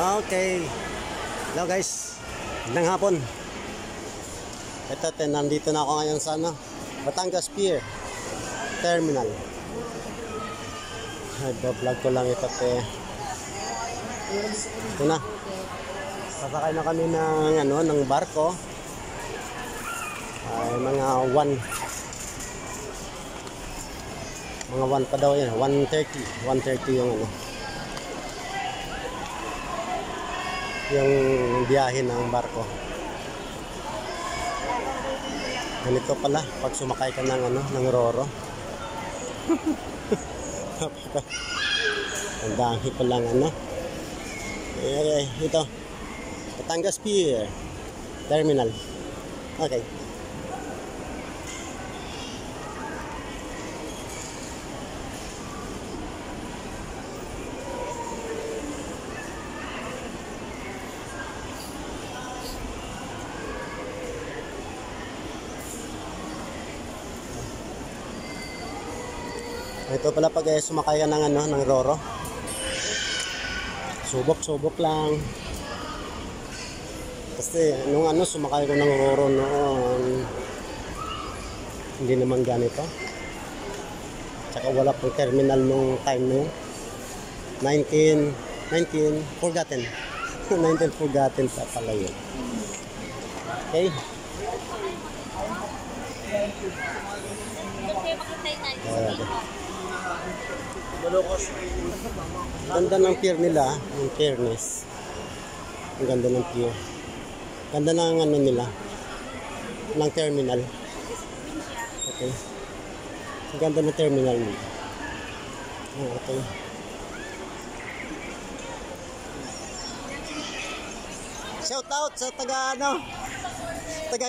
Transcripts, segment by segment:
Okay. Hello guys. Magandang hapon. Ito, nandito na ako ngayon sa Batangas Pier Terminal. Vlog ko lang ito. Ito na. Sasakay na kami ng barko. Ay, mga 1 pa daw yan. 1:30 yung yung biyahe ng barko. Ganito pala pag sumakay ka ng Roro. Ang dami palang Okay, ito. Batangas Pier Terminal. Okay. Ito pala pag sumakay ka ng Roro. Subok lang. Kasi nung sumakay ko ng Roro noon, hindi naman ganito. Tsaka wala pang terminal nung time na yun. 19 forgotten. 19 forgotten pa pala yun. Okay. Ganda ng pier nila, yung fairness. Ang ganda ng pier. Ganda ng nila, ng terminal. Okay. Ang ganda ng terminal nila. Okay. Shout out sa taga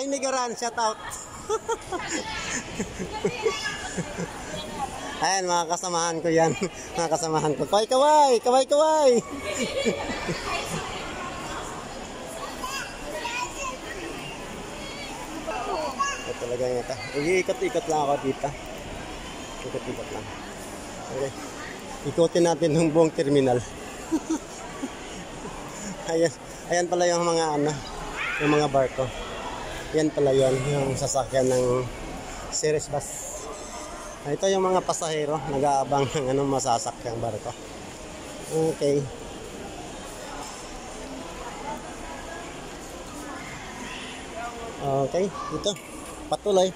Inigaran, shout out. Ayan, mga kasamahan ko yan. Mga kasamahan ko. Kaway! Ito talaga yung ito. Ikot-ikot lang ako dito. Ikot-ikot lang. Okay. Ikutin natin yung buong terminal. Ayan pala yung yung mga barko. Yan pala yun, yung sasakyan ng series bus. Ito yung mga pasahero, nag-aabang ng masasakyang barko. Okay. Okay, ito. Patuloy.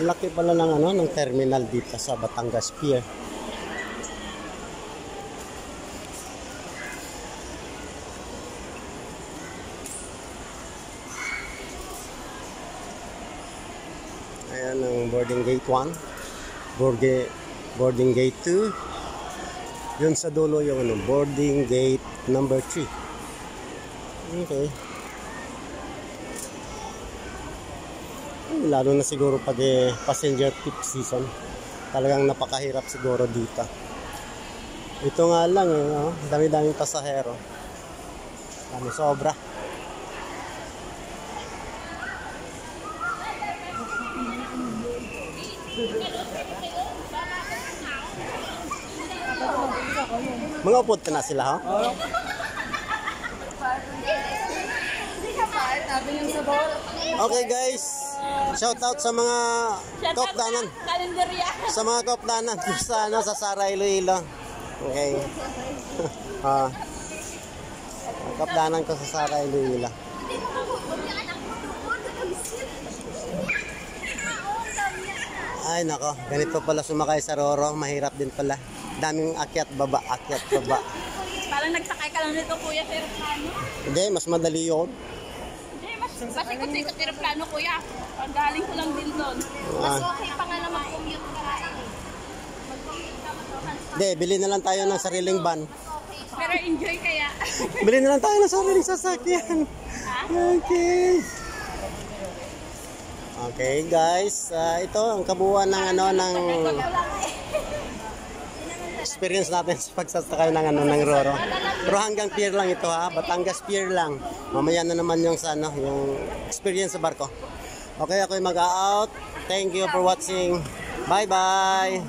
Laki pala ng terminal dito sa Batangas Pier. Ayan ang boarding gate 1, boarding gate 2, yun sa dulo yung boarding gate number 3. Okay. Lalo na siguro pag passenger peak season, talagang napakahirap siguro dito. Ito nga lang dami-daming pasahero. Sobra. Mga upod ka na sila, ha? Okay guys, shout out sa mga kaupdanan. Sa mga kaupdanan sa Sara Iloilo. Okay. Kaupdanan ko sa Sara Iloilo. Ay nako, ganito pala sumakay sa Roro, mahirap din pala. Daming akyat baba. Parang nagsakay ka lang nito kuya sa aeroplano. Hindi, mas madali yun. Hindi, mas ikot-ikot sa aeroplano kuya. Galing ko lang din doon. Mas okay pa nga naman commute ka Hindi, bili na lang tayo ng sariling van. Pero enjoy kaya. Bili na lang tayo ng sariling sasakyan. Okay. Okay guys, ito ang kabuuan ng experience natin sa pagsasakay ng Roro. Pero hanggang pier lang ito, ha, Batangas Pier lang. Mamaya na naman yung yung experience sa barko. Okay, ako'y mag-out. Thank you for watching. Bye bye.